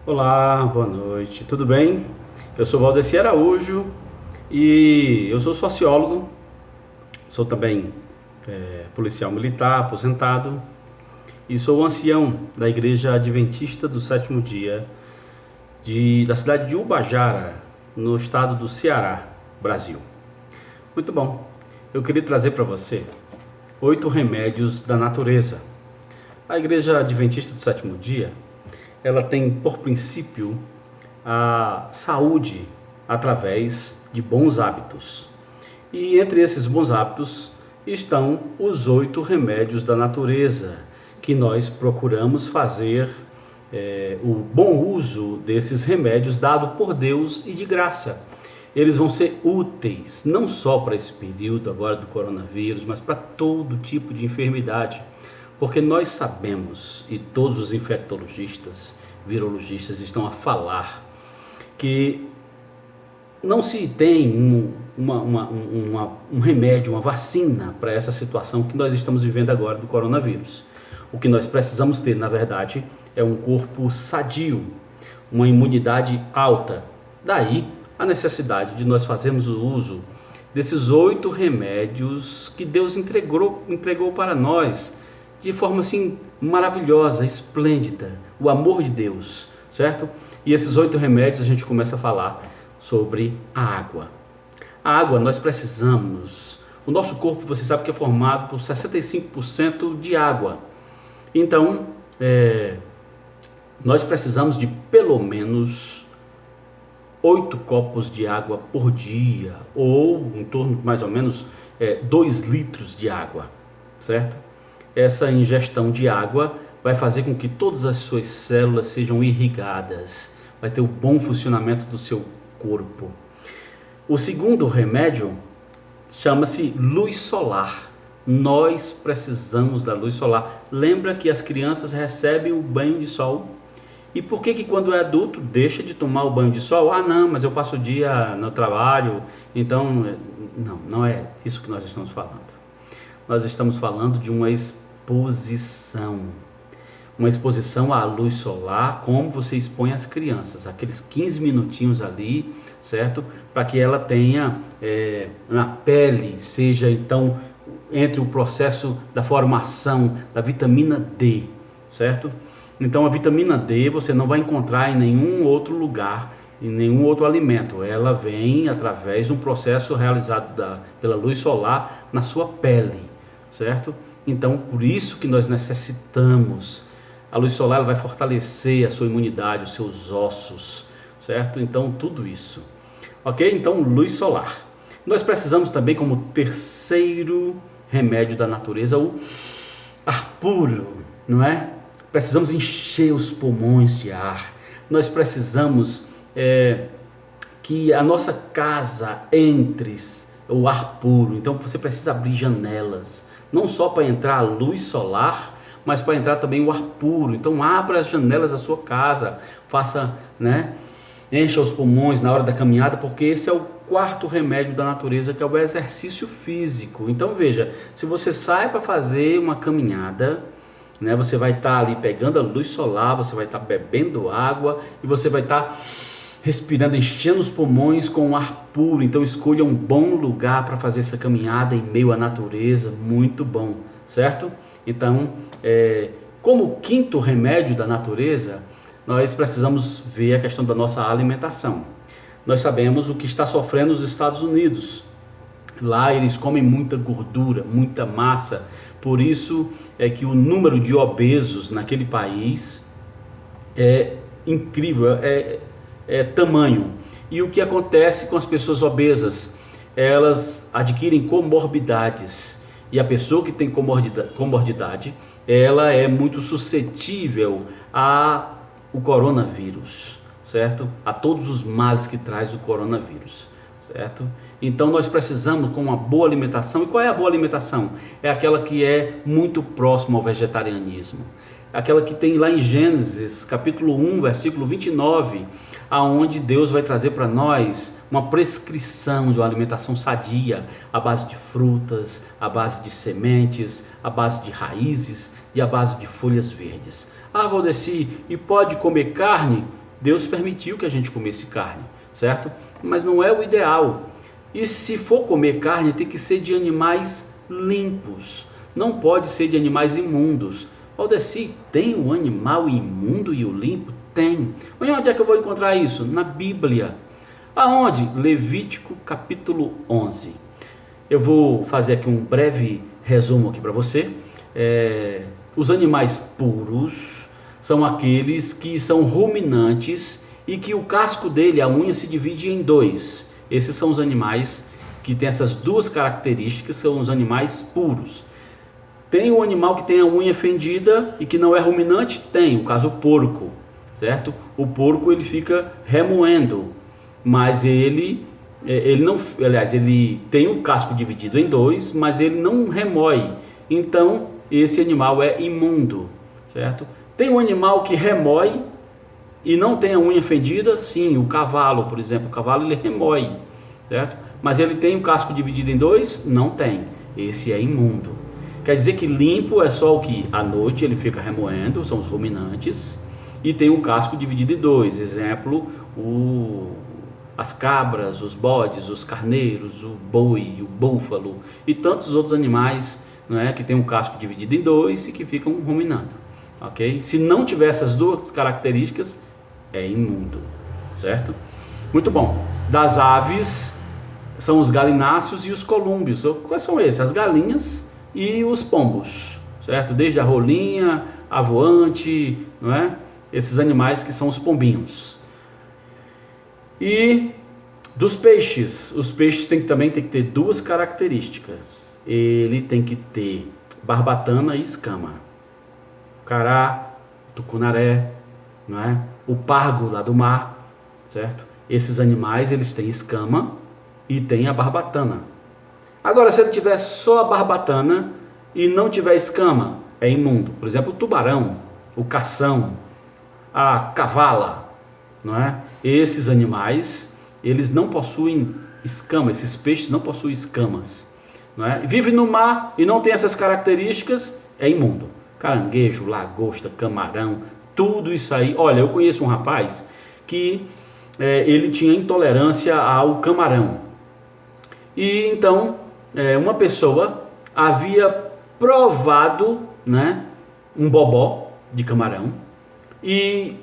Olá, boa noite, tudo bem? Eu sou Valdeci Araújo e eu sou sociólogo, sou também policial militar aposentado e sou ancião da Igreja Adventista do Sétimo Dia da cidade de Ubajara, no estado do Ceará, Brasil. Muito bom, eu queria trazer para você 8 remédios da natureza. A Igreja Adventista do Sétimo Dia, ela tem por princípio a saúde através de bons hábitos. E entre esses bons hábitos estão os 8 remédios da natureza, que nós procuramos fazer o bom uso desses remédios dado por Deus e de graça. Eles vão ser úteis não só para esse período agora do coronavírus, mas para todo tipo de enfermidade, porque nós sabemos, e todos os infectologistas, virologistas estão a falar, que não se tem um remédio, uma vacina para essa situação que nós estamos vivendo agora do coronavírus. O que nós precisamos ter, na verdade, é um corpo sadio, uma imunidade alta. Daí a necessidade de nós fazermos o uso desses 8 remédios que Deus entregou para nós de forma assim maravilhosa, esplêndida, o amor de Deus, certo? E esses 8 remédios a gente começa a falar sobre a água. A água nós precisamos, o nosso corpo você sabe que é formado por 65% de água, então nós precisamos de pelo menos 8 copos de água por dia, ou em torno de mais ou menos 2 litros de água, certo? Essa ingestão de água vai fazer com que todas as suas células sejam irrigadas, vai ter o bom funcionamento do seu corpo. O segundo remédio chama-se luz solar. Nós precisamos da luz solar. Lembra que as crianças recebem o banho de sol? E por que quando é adulto deixa de tomar o banho de sol? Ah, não, mas eu passo o dia no trabalho, então... Não é isso que nós estamos falando. Nós estamos falando de uma exposição à luz solar, como você expõe as crianças, aqueles 15 minutinhos ali, certo? Para que ela tenha na pele, seja então entre o processo da formação da vitamina D, certo? Então a vitamina D você não vai encontrar em nenhum outro lugar, em nenhum outro alimento. Ela vem através de um processo realizado pela luz solar na sua pele, certo? Então por isso que nós necessitamos. A luz solar ela vai fortalecer a sua imunidade, os seus ossos, certo? Então tudo isso, ok? Então luz solar. Nós precisamos também, como terceiro remédio da natureza, o ar puro, não é? Precisamos encher os pulmões de ar. Nós precisamos que a nossa casa entre o ar puro. Então você precisa abrir janelas, não só para entrar a luz solar, mas para entrar também o ar puro. Então abra as janelas da sua casa, faça, encha os pulmões na hora da caminhada, porque esse é o quarto remédio da natureza, que é o exercício físico. Então veja, se você sai para fazer uma caminhada, você vai estar ali pegando a luz solar, você vai estar bebendo água e você vai estar respirando, enchendo os pulmões com ar puro. Então escolha um bom lugar para fazer essa caminhada em meio à natureza, muito bom, certo? Então, como quinto remédio da natureza, nós precisamos ver a questão da nossa alimentação. Nós sabemos o que está sofrendo os Estados Unidos. Lá eles comem muita gordura, muita massa. Por isso é que o número de obesos naquele país é incrível, é tamanho. E o que acontece com as pessoas obesas? Elas adquirem comorbidades. E a pessoa que tem comorbidade, ela é muito suscetível ao coronavírus, certo? A todos os males que traz o coronavírus, certo? Então nós precisamos com uma boa alimentação. E qual é a boa alimentação? É aquela que é muito próxima ao vegetarianismo. Aquela que tem lá em Gênesis, capítulo 1, versículo 29, aonde Deus vai trazer para nós uma prescrição de uma alimentação sadia, à base de frutas, à base de sementes, à base de raízes e à base de folhas verdes. Ah, Valdeci, e pode comer carne? Deus permitiu que a gente comesse carne, certo? Mas não é o ideal. E se for comer carne, tem que ser de animais limpos, não pode ser de animais imundos. Valdeci, tem o animal imundo e o limpo? Tem. Mas onde é que eu vou encontrar isso? Na Bíblia. Aonde? Levítico capítulo 11. Eu vou fazer aqui um breve resumo aqui para você. Os animais puros são aqueles que são ruminantes e que o casco dele, a unha, se divide em dois. Esses são os animais que têm essas duas características, são os animais puros. Tem o animal que tem a unha fendida e que não é ruminante? Tem, o caso o porco, certo? O porco ele fica remoendo, mas ele não, aliás, ele tem o casco dividido em dois, mas ele não remói. Então, esse animal é imundo, certo? Tem um animal que remói e não tem a unha fendida? Sim, o cavalo, por exemplo. O cavalo ele remói, certo? Mas ele tem o casco dividido em dois? Não tem. Esse é imundo. Quer dizer que limpo é só o que à noite ele fica remoendo, são os ruminantes, e tem o casco dividido em dois. Exemplo, as cabras, os bodes, os carneiros, o boi, o búfalo e tantos outros animais, não é, que tem um casco dividido em dois e que ficam ruminando, ok? Se não tiver essas duas características, é imundo, certo? Muito bom. Das aves são os galináceos e os colúmbios. Quais são esses? As galinhas e os pombos, certo? Desde a rolinha, a voante, não é? Esses animais que são os pombinhos. E dos peixes, os peixes também tem que ter duas características. Ele tem que ter barbatana e escama. Cará, tucunaré, não é? O pargo lá do mar, certo? Esses animais eles têm escama e têm a barbatana. Agora, se ele tiver só a barbatana e não tiver escama, é imundo. Por exemplo, o tubarão, o cação, a cavala, não é? Esses animais, eles não possuem escama, esses peixes não possuem escamas, não é? Vive no mar e não tem essas características, é imundo. Caranguejo, lagosta, camarão, tudo isso aí. Olha, eu conheço um rapaz que ele tinha intolerância ao camarão. E então, uma pessoa havia provado, né, um bobó de camarão e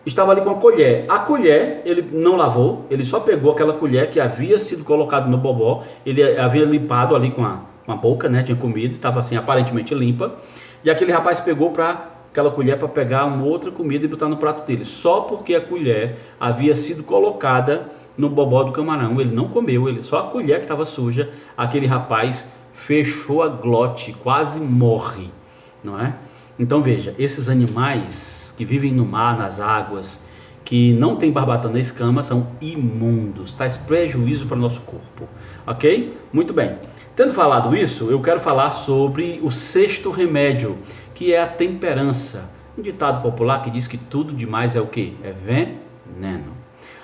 estava ali com a colher. A colher ele não lavou, ele só pegou aquela colher que havia sido colocada no bobó, ele havia limpado ali com a boca, né, tinha comido, estava assim aparentemente limpa, e aquele rapaz pegou aquela colher para pegar uma outra comida e botar no prato dele, só porque a colher havia sido colocada no bobó do camarão. Ele não comeu, só a colher que estava suja. Aquele rapaz fechou a glote, quase morre, não é? Então veja, esses animais que vivem no mar, nas águas, que não tem barbatana e escama, são imundos, traz prejuízo para o nosso corpo, ok? Muito bem, tendo falado isso, eu quero falar sobre o sexto remédio, que é a temperança. Um ditado popular que diz que tudo demais é o quê? É veneno.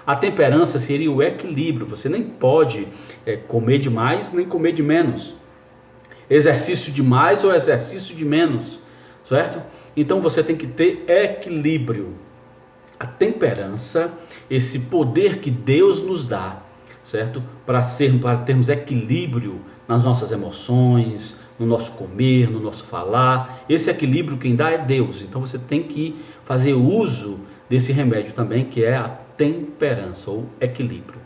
A temperança seria o equilíbrio. Você nem pode comer demais, nem comer de menos. Exercício de mais ou exercício de menos, certo? Então você tem que ter equilíbrio. A temperança, esse poder que Deus nos dá, certo? Para termos equilíbrio nas nossas emoções, no nosso comer, no nosso falar. Esse equilíbrio quem dá é Deus. Então você tem que fazer uso desse remédio também, que é a temperança ou equilíbrio.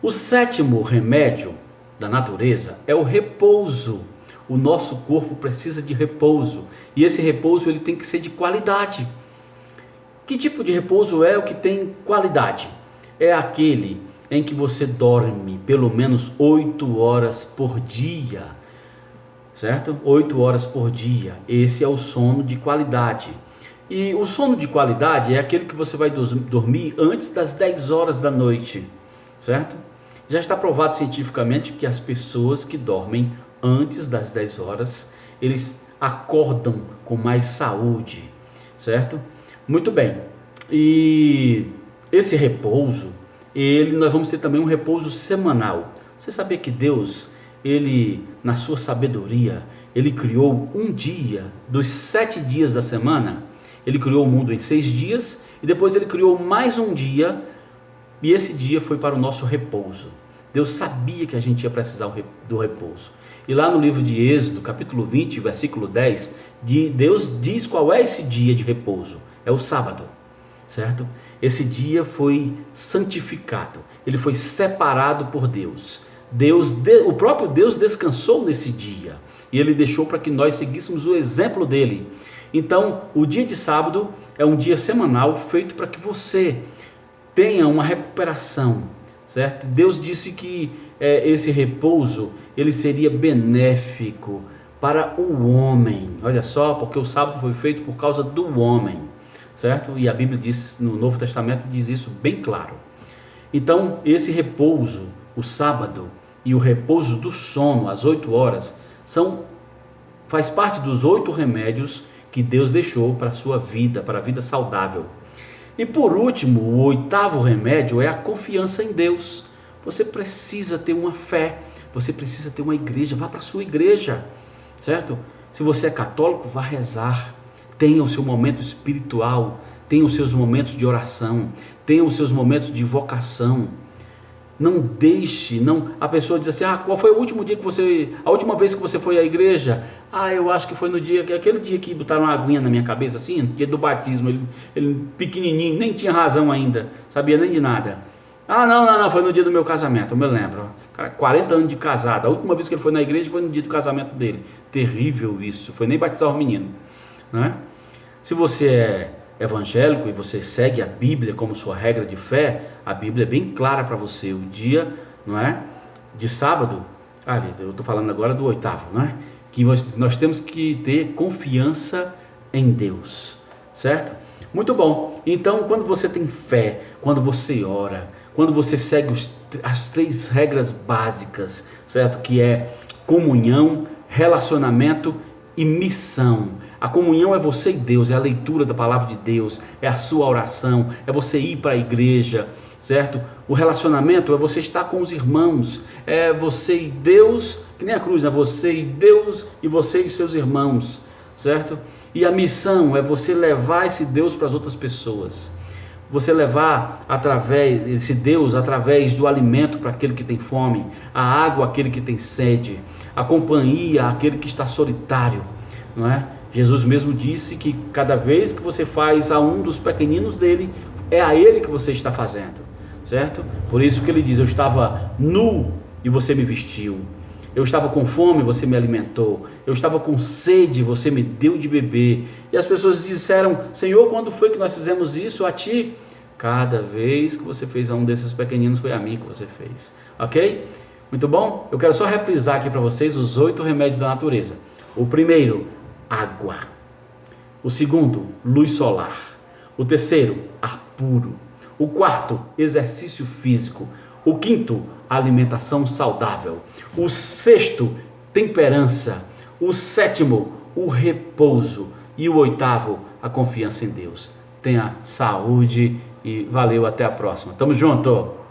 O sétimo remédio da natureza é o repouso. O nosso corpo precisa de repouso e esse repouso ele tem que ser de qualidade. Que tipo de repouso é o que tem qualidade? É aquele em que você dorme pelo menos 8 horas por dia, certo? 8 horas por dia. Esse é o sono de qualidade. E o sono de qualidade é aquele que você vai dormir antes das 10 horas da noite, certo? Já está provado cientificamente que as pessoas que dormem antes das 10 horas, eles acordam com mais saúde, certo? Muito bem. E esse repouso, nós vamos ter também um repouso semanal. Você sabia que Deus, ele, na sua sabedoria, ele criou um dia dos 7 dias da semana? Ele criou o mundo em 6 dias e depois ele criou mais um dia, e esse dia foi para o nosso repouso. Deus sabia que a gente ia precisar do repouso. E lá no livro de Êxodo, capítulo 20, versículo 10, Deus diz qual é esse dia de repouso. É o sábado, certo? Esse dia foi santificado, ele foi separado por Deus. O próprio Deus descansou nesse dia e ele deixou para que nós seguíssemos o exemplo dele. Então, o dia de sábado é um dia semanal feito para que você tenha uma recuperação, certo? Deus disse que esse repouso ele seria benéfico para o homem. Olha só, porque o sábado foi feito por causa do homem, certo? E a Bíblia diz, no Novo Testamento diz isso bem claro. Então, esse repouso, o sábado e o repouso do sono às 8 horas faz parte dos 8 remédios que Deus deixou para a sua vida, para a vida saudável. E por último, o 8º remédio é a confiança em Deus. Você precisa ter uma fé, você precisa ter uma igreja, vá para a sua igreja, certo? Se você é católico, vá rezar, tenha o seu momento espiritual, tenha os seus momentos de oração, tenha os seus momentos de vocação. Não deixe, a pessoa diz assim, qual foi o último dia a última vez que você foi à igreja? Eu acho que foi aquele dia que botaram uma aguinha na minha cabeça, assim, no dia do batismo, ele pequenininho, nem tinha razão ainda, sabia nem de nada. Não, foi no dia do meu casamento, eu me lembro, cara, 40 anos de casado, a última vez que ele foi na igreja foi no dia do casamento dele, terrível isso, foi nem batizar o menino, não é? Se você é evangélico e você segue a Bíblia como sua regra de fé, a Bíblia é bem clara para você, o dia, não é, de sábado, eu estou falando agora do 8º, não é, que nós temos que ter confiança em Deus, certo? Muito bom. Então, quando você tem fé, quando você ora, quando você segue as 3 regras básicas, certo? Que é comunhão, relacionamento e missão. A comunhão é você e Deus, é a leitura da palavra de Deus, é a sua oração, é você ir para a igreja, certo? O relacionamento é você estar com os irmãos, é você e Deus, que nem a cruz, é você e Deus e você e seus irmãos, certo? E a missão é você levar esse Deus para as outras pessoas, você levar esse Deus através do alimento para aquele que tem fome, a água àquele que tem sede, a companhia àquele que está solitário, não é? Jesus mesmo disse que cada vez que você faz a um dos pequeninos dele, é a ele que você está fazendo, certo? Por isso que ele diz, eu estava nu e você me vestiu, eu estava com fome, você me alimentou, eu estava com sede, você me deu de beber. E as pessoas disseram, Senhor, quando foi que nós fizemos isso a ti? Cada vez que você fez a um desses pequeninos, foi a mim que você fez, ok? Muito bom? Eu quero só reprisar aqui para vocês os 8 remédios da natureza. O primeiro, água. O segundo, luz solar. O terceiro, ar puro. O quarto, exercício físico. O quinto, alimentação saudável. O sexto, temperança. O sétimo, o repouso. E o 8º, a confiança em Deus. Tenha saúde e valeu, até a próxima. Tamo junto!